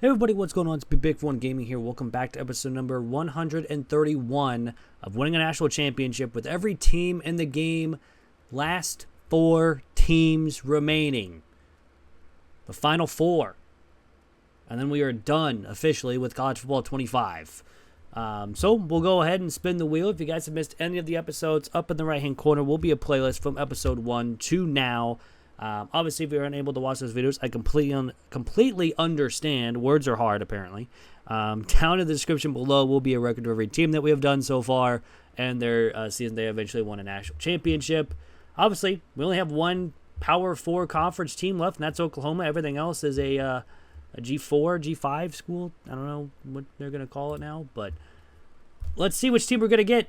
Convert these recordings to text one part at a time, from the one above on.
Hey everybody, what's going on? It's Big One Gaming here. Welcome back to episode number 131 of Winning a National Championship with every team in the game. Last 4 teams remaining. The final 4. And then we are done officially with College Football 25. So we'll go ahead and spin the wheel. If you guys have missed any of the episodes, up in the right-hand corner will be a playlist from episode 1 to now. Obviously, if you're unable to watch those videos, I completely understand. Words are hard, apparently. Down in the description below will be a record of every team that we have done so far and their season they eventually won a national championship. Obviously, we only have one Power 4 conference team left, and that's Oklahoma. Everything else is a G4, G5 school. I don't know what they're going to call it now, but let's see which team we're going to get.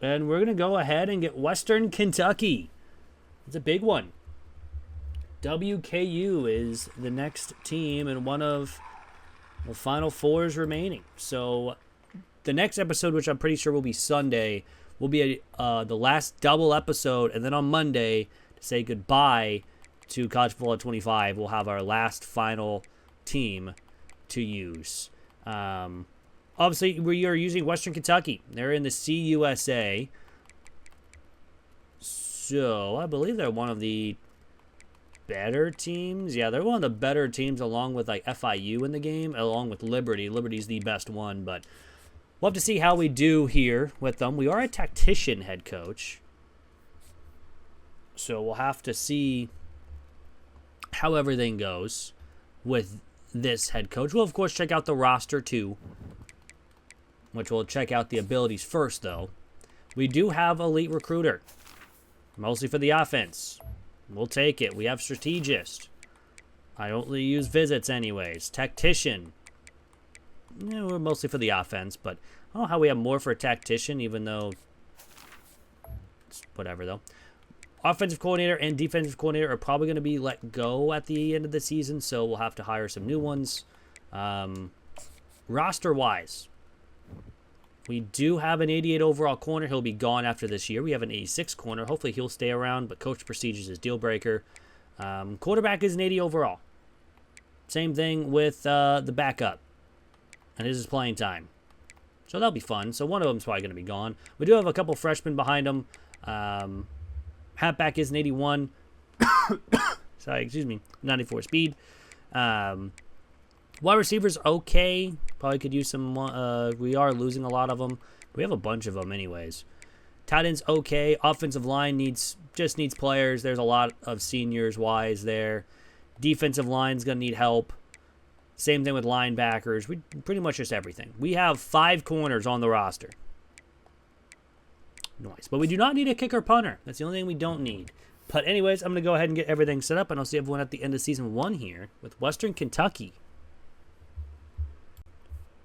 And we're going to go ahead and get Western Kentucky. It's a big one. WKU is the next team and one of the Final Fours remaining. So the next episode, which I'm pretty sure will be Sunday, will be the last double episode. And then on Monday, to say goodbye to College Football 25, we'll have our last final team to use. Obviously, we are using Western Kentucky. They're in the CUSA. So, I believe they're one of the better teams. Yeah, they're one of the better teams along with like FIU in the game, along with Liberty. Liberty's the best one, but we'll have to see how we do here with them. We are a tactician head coach. So, we'll have to see how everything goes with this head coach. We'll, of course, check out the roster too, which we'll check out the abilities first, though. We do have elite recruiter. Mostly for the offense. We'll take it. We have strategist. I only use visits anyways. Tactician. Yeah, we're mostly for the offense, but I don't know how we have more for a tactician, even though it's whatever, though. Offensive coordinator and defensive coordinator are probably going to be let go at the end of the season, so we'll have to hire some new ones. Roster-wise, we do have an 88 overall corner. He'll be gone after this year. We have an 86 corner. Hopefully he'll stay around, but coach procedures is deal breaker. Quarterback is an 80 overall. Same thing with the backup. And his is playing time. So that'll be fun. So one of them's probably going to be gone. We do have a couple freshmen behind him. Halfback is an 81. Sorry, excuse me. 94 speed. Wide receivers, okay. Probably could use some. We are losing a lot of them. We have a bunch of them anyways. Tight ends, okay. Offensive line just needs players. There's a lot of seniors-wise there. Defensive line's going to need help. Same thing with linebackers. We pretty much just everything. We have 5 corners on the roster. Nice. But we do not need a kicker punter. That's the only thing we don't need. But anyways, I'm going to go ahead and get everything set up, and I'll see everyone at the end of Season 1 here with Western Kentucky.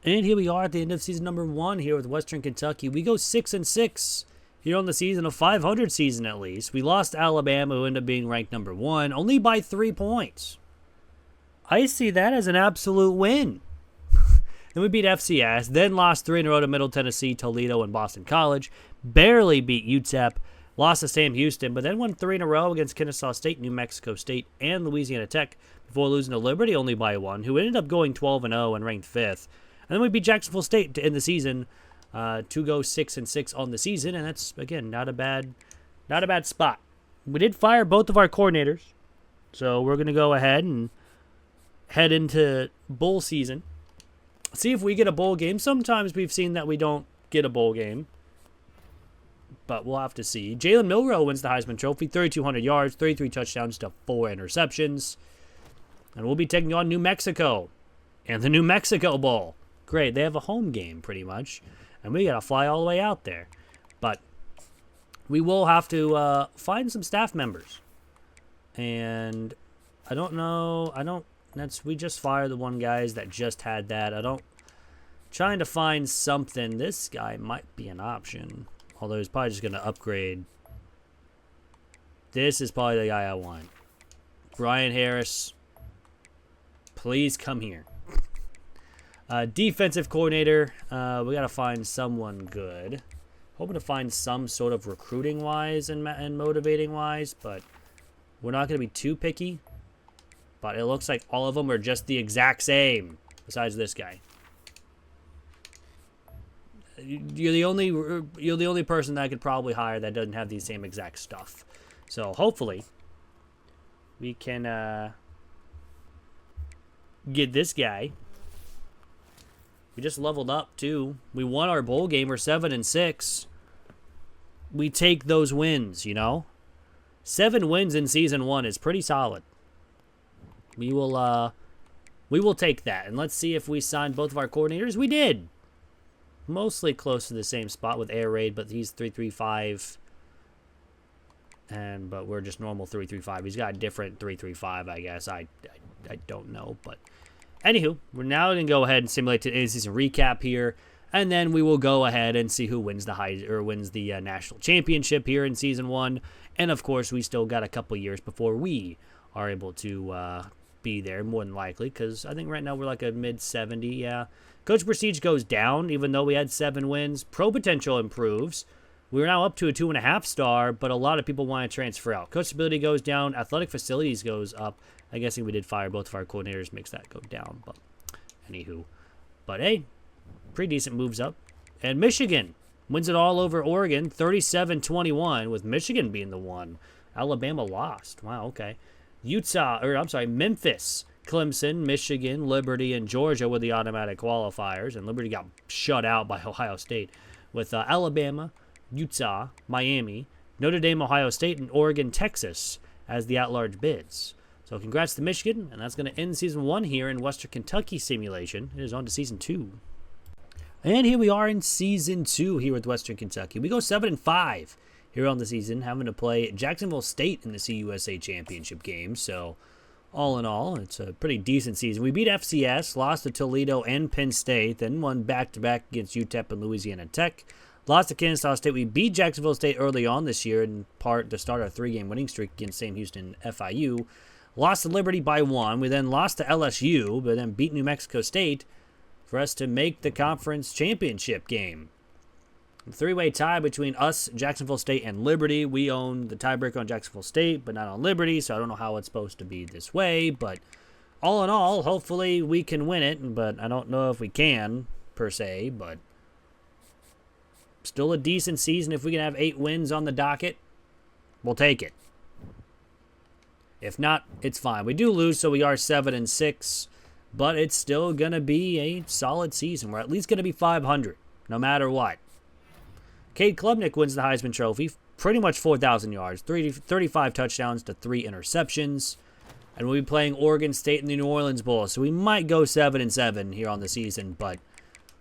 And here we are at the end of season number 1 here with Western Kentucky. We go 6-6 here on the season, a 500 season at least. We lost Alabama, who ended up being ranked number 1, only by 3 points. I see that as an absolute win. Then we beat FCS, then lost 3 in a row to Middle Tennessee, Toledo, and Boston College. Barely beat UTEP, lost to Sam Houston, but then won 3 in a row against Kennesaw State, New Mexico State, and Louisiana Tech before losing to Liberty only by 1, who ended up going 12-0 and ranked 5th. And then we beat Jacksonville State to end the season, to go 6-6 on the season, and that's again not a bad spot. We did fire both of our coordinators, so we're gonna go ahead and head into bowl season. See if we get a bowl game. Sometimes we've seen that we don't get a bowl game, but we'll have to see. Jalen Milroe wins the Heisman Trophy, 3,200 yards, 33 touchdowns to 4 interceptions, and we'll be taking on New Mexico and the New Mexico Bowl. Great, they have a home game pretty much, and we gotta fly all the way out there. But we will have to find some staff members, and I don't know. We just fired the one guys that just had that. Trying to find something. This guy might be an option, although he's probably just gonna upgrade. This is probably the guy I want. Brian Harris, please come here. Defensive coordinator, we got to find someone good. Hoping to find some sort of recruiting-wise and motivating-wise, but we're not going to be too picky. but it looks like all of them are just the exact same, besides this guy. You're the only person that I could probably hire that doesn't have the same exact stuff. So hopefully we can get this guy. We just leveled up too. We won our bowl game. We're 7-6. We take those wins, you know. 7 wins in season 1 is pretty solid. We will take that, and let's see if we signed both of our coordinators. We did. Mostly close to the same spot with air raid, but he's 335, but we're just normal 335. He's got a different 335, I guess. I don't know, but anywho, we're now going to go ahead and simulate the in-season recap here, and then we will go ahead and see who wins the national championship here in season 1. And of course, we still got a couple years before we are able to be there, more than likely, because I think right now we're like a mid-70. Yeah. Coach prestige goes down, even though we had 7 wins. Pro potential improves. We're now up to a 2.5 star, but a lot of people want to transfer out. Coach ability goes down. Athletic facilities goes up. I guess we did fire both of our coordinators, makes that go down. But anywho, but hey, pretty decent moves up. And Michigan wins it all over Oregon, 37-21, with Michigan being the one. Alabama lost. Wow, okay. Memphis, Clemson, Michigan, Liberty, and Georgia were the automatic qualifiers, and Liberty got shut out by Ohio State, with Alabama, Utah, Miami, Notre Dame, Ohio State, and Oregon, Texas as the at-large bids. So congrats to Michigan, and that's going to end Season 1 here in Western Kentucky simulation. It is on to Season 2. And here we are in Season 2 here with Western Kentucky. We go 7-5 here on the season, having to play Jacksonville State in the CUSA championship game. So all in all, it's a pretty decent season. We beat FCS, lost to Toledo and Penn State, then won back-to-back against UTEP and Louisiana Tech. Lost to Kansas State. We beat Jacksonville State early on this year, in part to start our 3-game winning streak against Sam Houston and FIU. Lost to Liberty by 1. We then lost to LSU, but then beat New Mexico State for us to make the conference championship game. A 3-way tie between us, Jacksonville State, and Liberty. We own the tiebreaker on Jacksonville State, but not on Liberty, so I don't know how it's supposed to be this way. But all in all, hopefully we can win it, but I don't know if we can, per se. But still a decent season. If we can have 8 wins on the docket, we'll take it. If not, it's fine. We do lose, so we are 7-6, but it's still going to be a solid season. We're at least going to be 500, no matter what. Cade Klubnik wins the Heisman Trophy, pretty much 4,000 yards, 35 touchdowns to 3 interceptions. And we'll be playing Oregon State in the New Orleans Bowl, so we might go 7-7 here on the season. But,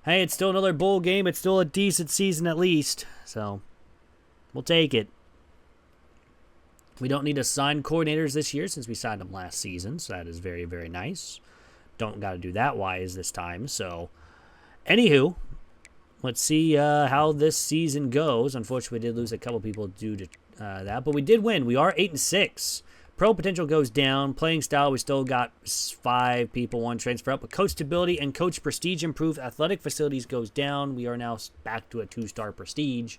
hey, it's still another bowl game. It's still a decent season at least, so we'll take it. We don't need to sign coordinators this year since we signed them last season, so that is very, very nice. Don't got to do that wise this time. So, anywho, let's see how this season goes. Unfortunately, we did lose a couple people due to that, but we did win. We are 8-6. Pro potential goes down. Playing style, we still got 5 people, 1 transfer up, but coach stability and coach prestige improved. Athletic facilities goes down. We are now back to a 2-star prestige,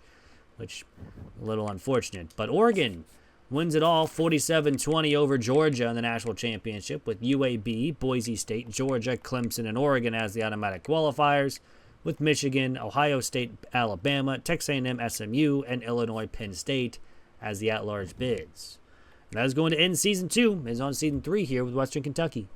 which a little unfortunate. But Oregon wins it all, 47-20 over Georgia in the national championship, with UAB, Boise State, Georgia, Clemson, and Oregon as the automatic qualifiers, with Michigan, Ohio State, Alabama, Texas A&M, SMU, and Illinois, Penn State as the at-large bids. And that is going to end Season 2. It's on Season 3 here with Western Kentucky.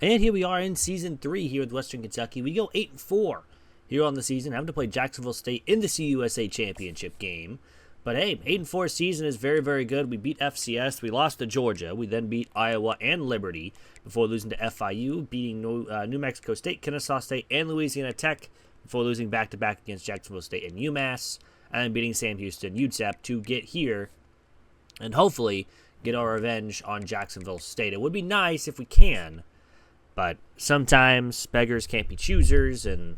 And here we are in Season 3 here with Western Kentucky. We go 8-4 here on the season, having to play Jacksonville State in the CUSA championship game. But hey, 8-4 season is very, very good. We beat FCS. We lost to Georgia. We then beat Iowa and Liberty before losing to FIU, beating New Mexico State, Kennesaw State, and Louisiana Tech before losing back-to-back against Jacksonville State and UMass, and then beating Sam Houston, UTEP to get here and hopefully get our revenge on Jacksonville State. It would be nice if we can, but sometimes beggars can't be choosers, and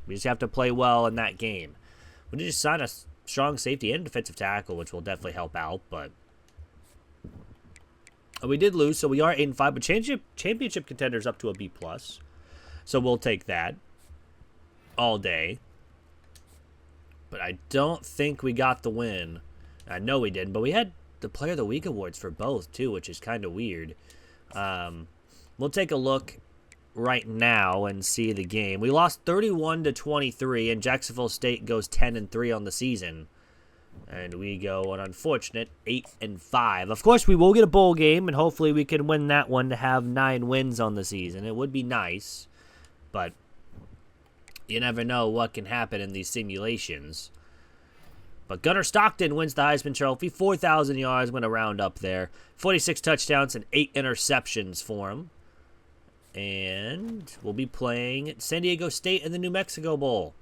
we just have to play well in that game. We did just sign a strong safety and defensive tackle, which will definitely help out, but we did lose, so we are 8-5, but championship contenders up to a B+, so we'll take that all day. But I don't think we got the win. I know we didn't, but we had the Player of the Week awards for both, too, which is kind of weird. We'll take a look right now and see the game. We lost 31-23, and Jacksonville State goes 10-3 on the season. And we go an unfortunate 8-5. Of course, we will get a bowl game, and hopefully we can win that one to have 9 wins on the season. It would be nice, but you never know what can happen in these simulations. But Gunnar Stockton wins the Heisman Trophy. 4,000 yards, went a round up there. 46 touchdowns and 8 interceptions for him. And we'll be playing San Diego State in the New Mexico Bowl.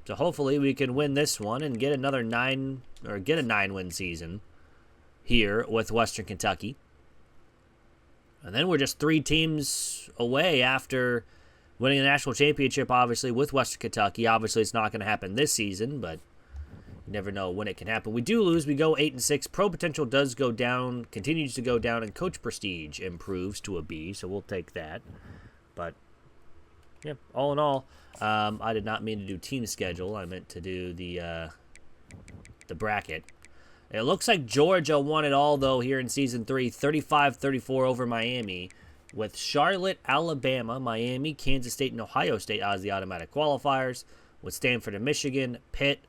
So hopefully we can win this one and get another 9-win season here with Western Kentucky. And then we're just 3 teams away after winning the national championship, obviously, with Western Kentucky. Obviously, it's not going to happen this season, but you never know when it can happen. We do lose. We go 8-6. Pro potential does go down, continues to go down, and coach prestige improves to a B, so we'll take that. But yeah, all in all, I did not mean to do team schedule. I meant to do the bracket. It looks like Georgia won it all, though, here in Season 3, 35-34 over Miami, with Charlotte, Alabama, Miami, Kansas State, and Ohio State as the automatic qualifiers, with Stanford and Michigan, Pitt,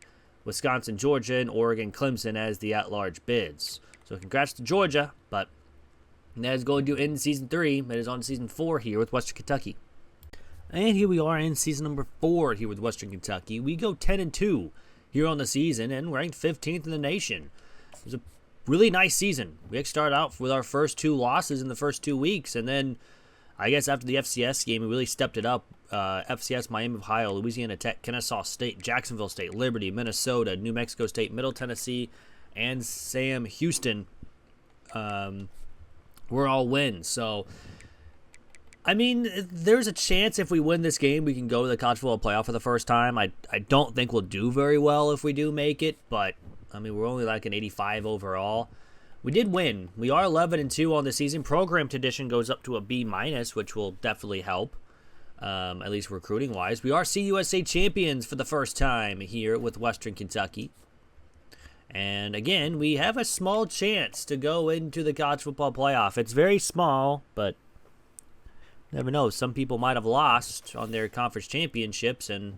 Wisconsin, Georgia, and Oregon, Clemson as the at-large bids. So congrats to Georgia, but that is going to end Season 3. It is on Season 4 here with Western Kentucky. And here we are in season number 4 here with Western Kentucky. We go 10-2 here on the season and ranked 15th in the nation. It was a really nice season. We actually started out with our first 2 losses in the first 2 weeks, and then I guess after the FCS game, we really stepped it up. FCS, Miami, Ohio, Louisiana Tech, Kennesaw State, Jacksonville State, Liberty, Minnesota, New Mexico State, Middle Tennessee, and Sam Houston were all wins. So, I mean, there's a chance if we win this game, we can go to the college football playoff for the first time. I don't think we'll do very well if we do make it, but, I mean, we're only like an 85 overall. We did win. We are 11-2 on the season. Program condition goes up to a B-, which will definitely help, at least recruiting-wise. We are CUSA champions for the first time here with Western Kentucky. And, again, we have a small chance to go into the college football playoff. It's very small, but never know. Some people might have lost on their conference championships, and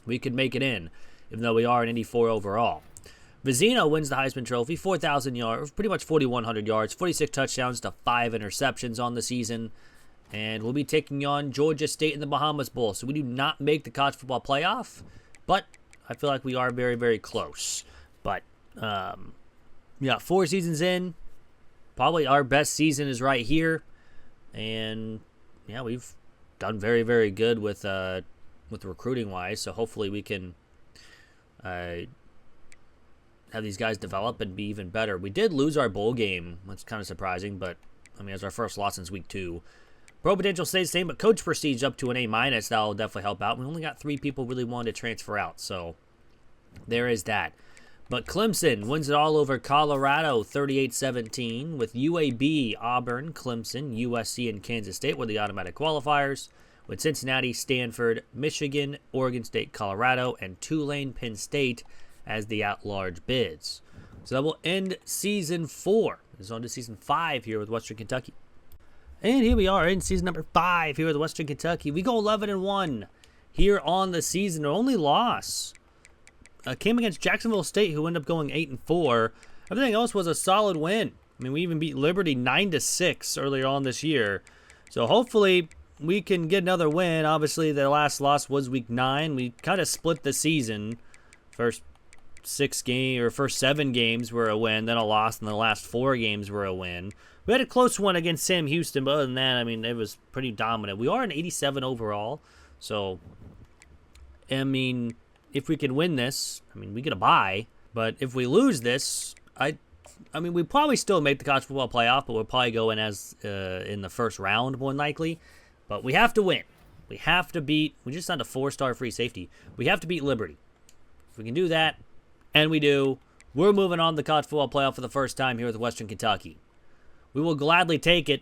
we could make it in, even though we are an 84 overall. Vizino wins the Heisman Trophy, 4,000 yards, pretty much 4,100 yards, 46 touchdowns to 5 interceptions on the season. And we'll be taking on Georgia State in the Bahamas Bowl. So we do not make the college football playoff, but I feel like we are very, very close. But, yeah, 4 seasons in, probably our best season is right here. And yeah, we've done very, very good with recruiting-wise, so hopefully we can have these guys develop and be even better. We did lose our bowl game. That's kind of surprising, but, I mean, it's our first loss since week 2. Pro potential stays the same, but coach prestige up to an A-. That'll definitely help out. We only got 3 people really wanted to transfer out, so there is that. But Clemson wins it all over Colorado, 38-17, with UAB, Auburn, Clemson, USC, and Kansas State were the automatic qualifiers, with Cincinnati, Stanford, Michigan, Oregon State, Colorado, and Tulane, Penn State as the at-large bids. So that will end Season 4. It's on to Season 5 here with Western Kentucky. And here we are in Season number 5 here with Western Kentucky. We go 11-1 here on the season. Our only loss came against Jacksonville State, who ended up going 8-4. Everything else was a solid win. I mean, we even beat Liberty 9-6 earlier on this year. So hopefully we can get another win. Obviously, the last loss was Week 9. We kind of split the season. First 7 games were a win, then a loss, and the last 4 games were a win. We had a close one against Sam Houston, but other than that, I mean, it was pretty dominant. We are an 87 overall, so, I mean, if we can win this, I mean, we get a bye. But if we lose this, I mean, we probably still make the college football playoff, but we'll probably go in as in the first round, more than likely. But we have to win. We have to beat. We just signed a 4-star free safety. We have to beat Liberty. If we can do that, and we do, we're moving on to the college football playoff for the first time here with Western Kentucky. We will gladly take it.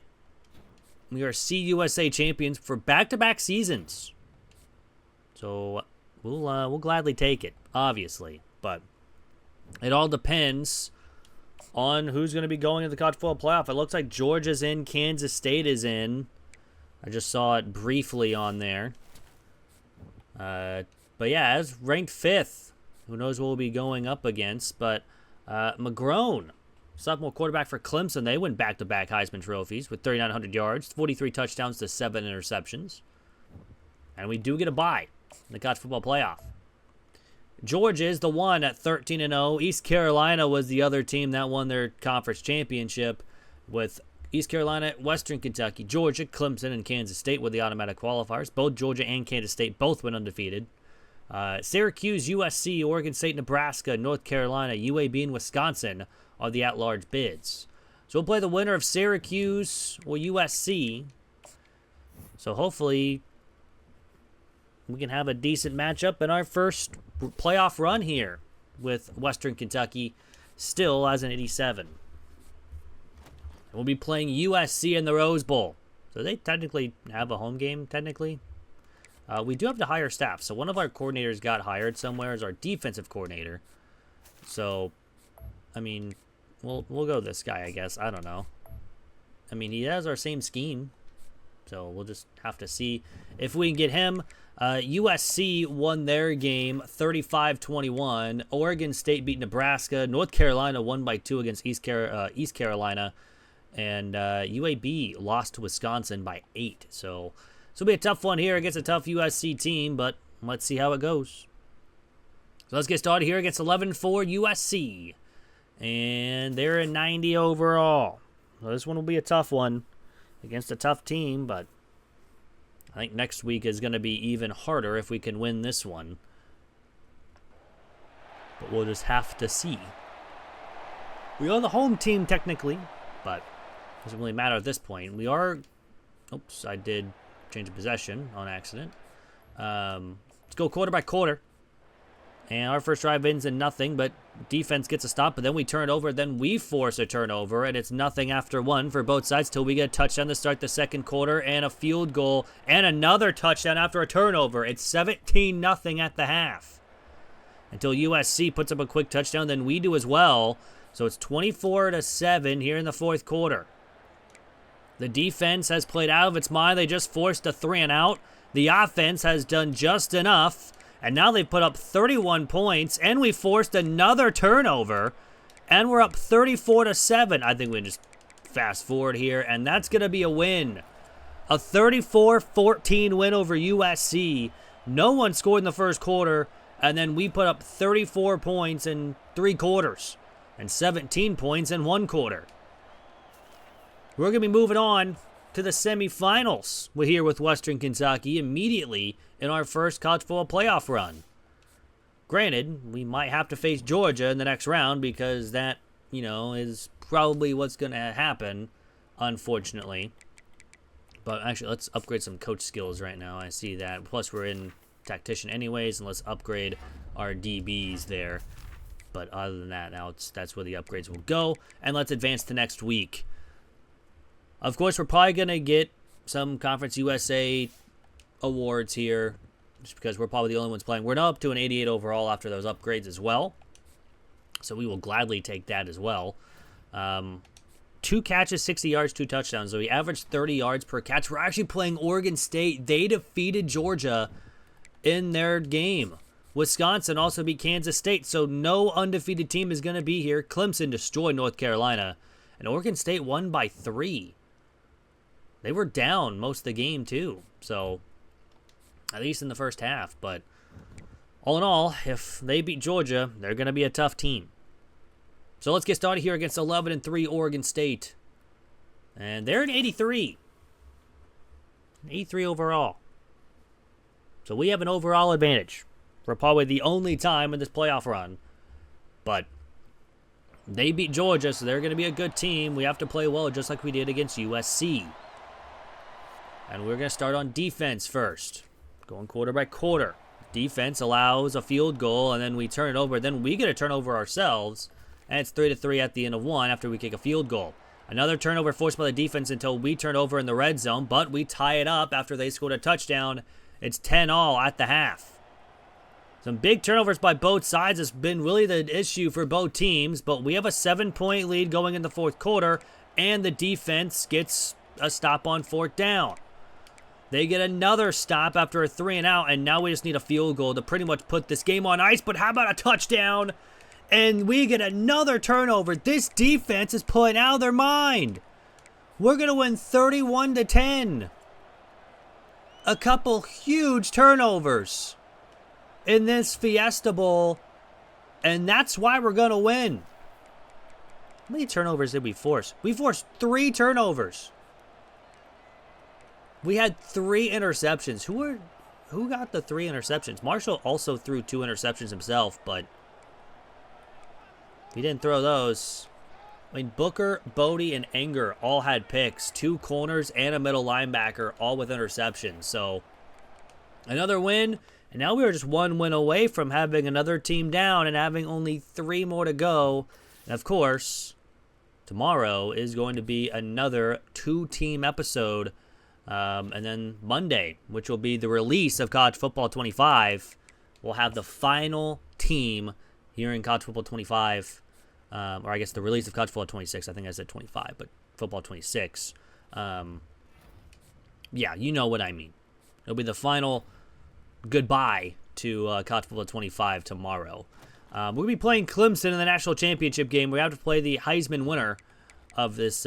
We are CUSA champions for back-to-back seasons. So we'll gladly take it, obviously. But it all depends on who's going to be going to the college football playoff. It looks like Georgia's in, Kansas State is in. I just saw it briefly on there. But yeah, as ranked 5th, who knows what we'll be going up against. But McGrone, sophomore quarterback for Clemson, they win back-to-back Heisman trophies with 3,900 yards, 43 touchdowns to 7 interceptions. And we do get a bye in the college football playoff. Georgia is the one at 13-0. East Carolina was the other team that won their conference championship, with East Carolina, Western Kentucky, Georgia, Clemson, and Kansas State were the automatic qualifiers. Both Georgia and Kansas State both went undefeated. Syracuse, USC, Oregon State, Nebraska, North Carolina, UAB, and Wisconsin are the at-large bids. So we'll play the winner of Syracuse or USC. So hopefully we can have a decent matchup in our first playoff run here with Western Kentucky still as an 87. We'll be playing USC in the Rose Bowl. So they technically have a home game, technically. We do have to hire staff. So one of our coordinators got hired somewhere as our defensive coordinator. So, I mean, we'll go this guy, I guess. I don't know. I mean, he has our same scheme. So we'll just have to see if we can get him. USC won their game 35-21. Oregon State beat Nebraska. North Carolina won by 2 against East Carolina. And UAB lost to Wisconsin by 8. So this will be a tough one here against a tough USC team, but let's see how it goes. So let's get started here against 11-4 USC. And they're a 90 overall. So this one will be a tough one against a tough team, but I think next week is going to be even harder if we can win this one. But we'll just have to see. We are the home team technically, but it doesn't really matter at this point. We are... Oops, I did change of possession on accident. Let's go quarter by quarter. And our first drive ends in nothing, but defense gets a stop, but then we turn it over, then we force a turnover, and it's nothing after 1 for both sides till we get a touchdown to start the second quarter, and a field goal, and another touchdown after a turnover. It's 17-0 at the half. Until USC puts up a quick touchdown, then we do as well. So it's 24-7 here in the fourth quarter. The defense has played out of its mind. They just forced a 3-and-out. The offense has done just enough. And now they've put up 31 points, and we forced another turnover, and we're up 34-7. I think we can just fast forward here, and that's going to be a win. A 34-14 win over USC. No one scored in the first quarter, and then we put up 34 points in 3 quarters and 17 points in 1 quarter. We're going to be moving on to the semifinals. We're here with Western Kentucky immediately in our first college football playoff run. Granted, we might have to face Georgia in the next round because that, is probably what's going to happen, unfortunately. But actually, let's upgrade some coach skills right now. I see that. Plus, we're in tactician anyways, and let's upgrade our DBs there. But other than that, that's where the upgrades will go. And let's advance to next week. Of course, we're probably going to get some Conference USA awards here, just because we're probably the only ones playing. We're now up to an 88 overall after those upgrades as well, so we will gladly take that as well. 2 catches, 60 yards, 2 touchdowns, so we averaged 30 yards per catch. We're actually playing Oregon State. They defeated Georgia in their game. Wisconsin also beat Kansas State, so no undefeated team is going to be here. Clemson destroyed North Carolina, and Oregon State won by 3. They were down most of the game, too. So, at least in the first half. But, all in all, if they beat Georgia, they're going to be a tough team. So, let's get started here against 11-3 Oregon State. And they're an 83. 83 overall. So, we have an overall advantage. For probably the only time in this playoff run. But, they beat Georgia, so they're going to be a good team. We have to play well, just like we did against USC. And we're going to start on defense first. Going quarter by quarter. Defense allows a field goal, and then we turn it over. Then we get a turnover ourselves, and it's 3-3 at the end of 1 after we kick a field goal. Another turnover forced by the defense until we turn over in the red zone, but we tie it up after they scored a touchdown. It's 10-all at the half. Some big turnovers by both sides has been really the issue for both teams, but we have a 7-point lead going in the fourth quarter, and the defense gets a stop on fourth down. They get another stop after a 3-and-out, and now we just need a field goal to pretty much put this game on ice, but how about a touchdown? And we get another turnover. This defense is pulling out of their mind. We're going to win 31-10. A couple huge turnovers in this Fiesta Bowl, and that's why we're going to win. How many turnovers did we force? We forced 3 turnovers. We had 3 interceptions. Who got the 3 interceptions? Marshall also threw 2 interceptions himself, but he didn't throw those. I mean, Booker, Bodie, and Enger all had picks. 2 corners and a middle linebacker, all with interceptions. So, another win. And now we are just 1 win away from having another team down and having only 3 more to go. And, of course, tomorrow is going to be another 2-team episode. And then Monday, which will be the release of College Football 25, we'll have the final team here in College Football 25. Or I guess the release of College Football 26. I think I said 25, but Football 26. Yeah, you know what I mean. It'll be the final goodbye to College Football 25 tomorrow. We'll be playing Clemson in the national championship game. We have to play the Heisman winner of this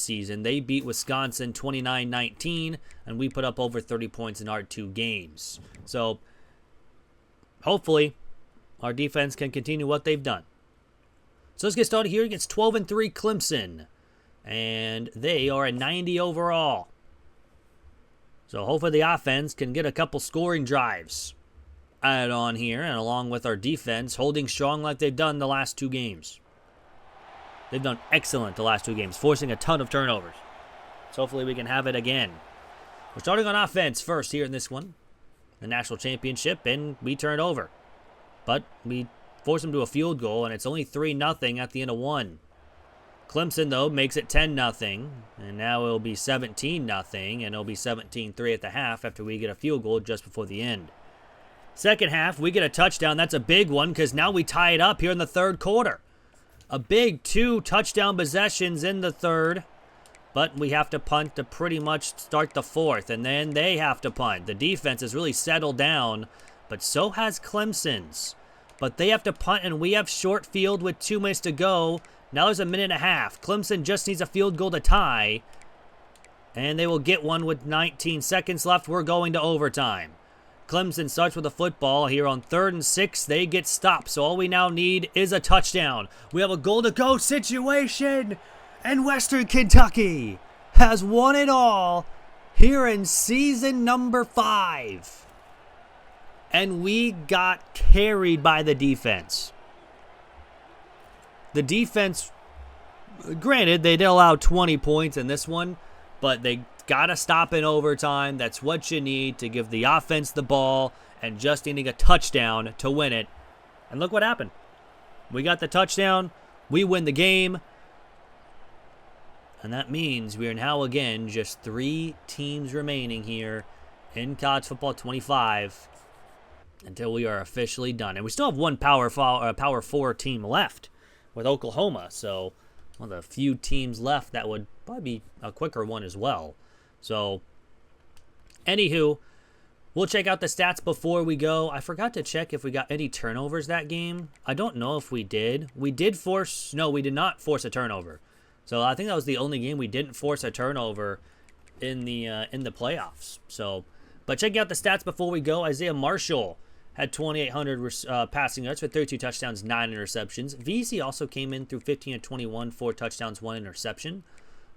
season. They beat Wisconsin 29-19, and we put up over 30 points in our 2 games. So, hopefully, our defense can continue what they've done. So let's get started here against 12-3 Clemson, and they are at 90 overall. So hopefully the offense can get a couple scoring drives added on here, and along with our defense holding strong like they've done the last 2 games. They've done excellent the last 2 games, forcing a ton of turnovers. So hopefully we can have it again. We're starting on offense first here in this one. The national championship, and we turned over. But we forced them to a field goal, and it's only 3-0 at the end of 1. Clemson, though, makes it 10-0, and now it'll be 17-0, and it'll be 17-3 at the half after we get a field goal just before the end. Second half, we get a touchdown. That's a big one because now we tie it up here in the third quarter. A big 2 touchdown possessions in the third, but we have to punt to pretty much start the fourth, and then they have to punt. The defense has really settled down, but so has Clemson's. But they have to punt, and we have short field with 2 minutes to go. Now there's a minute and a half. Clemson just needs a field goal to tie, and they will get one with 19 seconds left. We're going to overtime. Clemson starts with the football here on 3rd and 6. They get stopped, so all we now need is a touchdown. We have a goal-to-go situation, and Western Kentucky has won it all here in season number 5. And we got carried by the defense. The defense, granted, they did allow 20 points in this one, but they got to stop in overtime. That's what you need to give the offense the ball and just needing a touchdown to win it. And look what happened. We got the touchdown. We win the game. And that means we are now, again, just 3 teams remaining here in College Football 25 until we are officially done. And we still have one Power 4 team left with Oklahoma. So one of the few teams left that would probably be a quicker one as well. So, anywho, we'll check out the stats before we go. I forgot to check if we got any turnovers that game. I don't know if we did. We did not force a turnover. So I think that was the only game we didn't force a turnover in the playoffs. So, but checking out the stats before we go, Isaiah Marshall had 2,800 passing yards with 32 touchdowns, 9 interceptions. VC also came in through 15-21, 4 touchdowns, 1 interception.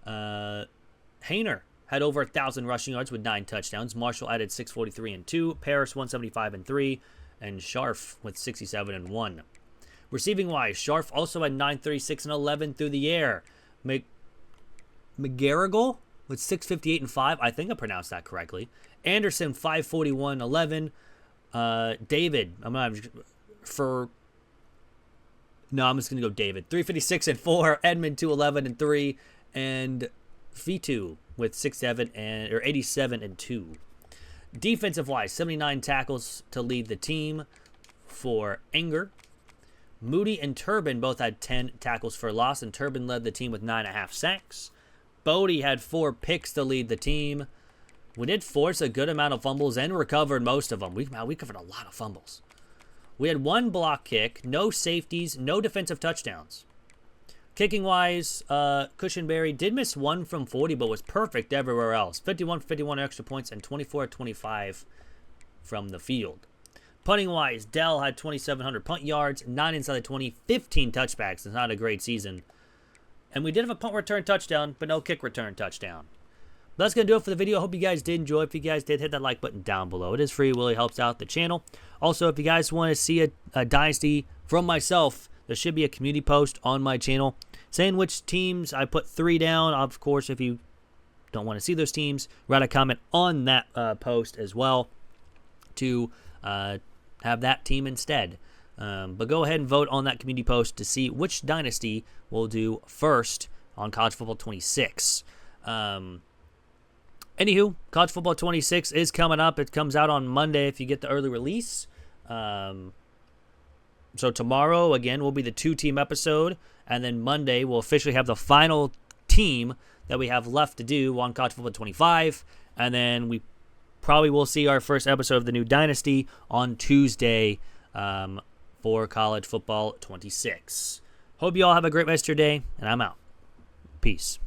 Hayner had over 1,000 rushing yards with 9 touchdowns. Marshall added 643 and 2. Paris 175 and 3. And Scharf with 67 and 1. Receiving wise, Scharf also had 936 and 11 through the air. McGarrigle with 658 and 5. I think I pronounced that correctly. Anderson 541 11. David, I'm just gonna go David 356 and 4. Edmond 211 and 3. And Fitu with 87 and 2. Defensive wise, 79 tackles to lead the team. for Anger. Moody and Turbin both had 10 tackles for loss, and Turbin led the team with 9.5 sacks. Bodie had 4 picks to lead the team. We did force a good amount of fumbles and recovered most of them. We covered a lot of fumbles. We had 1 block kick, no safeties, no defensive touchdowns. Kicking-wise, Cushenberry did miss 1 from 40, but was perfect everywhere else. 51 extra points and 24-25 from the field. Punting-wise, Dell had 2,700 punt yards, 9 inside the 20, 15 touchbacks. It's not a great season. And we did have a punt return touchdown, but no kick return touchdown. That's going to do it for the video. I hope you guys did enjoy. If you guys did, hit that like button down below. It is free. It really helps out the channel. Also, if you guys want to see a dynasty from myself, there should be a community post on my channel saying which teams I put 3 down. Of course, if you don't want to see those teams, write a comment on that post as well to have that team instead. But go ahead and vote on that community post to see which dynasty we'll do first on College Football 26. Anywho, College Football 26 is coming up. It comes out on Monday if you get the early release. So tomorrow, again, will be the 2-team episode. And then Monday, we'll officially have the final team that we have left to do on College Football 25. And then we probably will see our first episode of the new dynasty on Tuesday for College Football 26. Hope you all have a great rest of your day, and I'm out. Peace.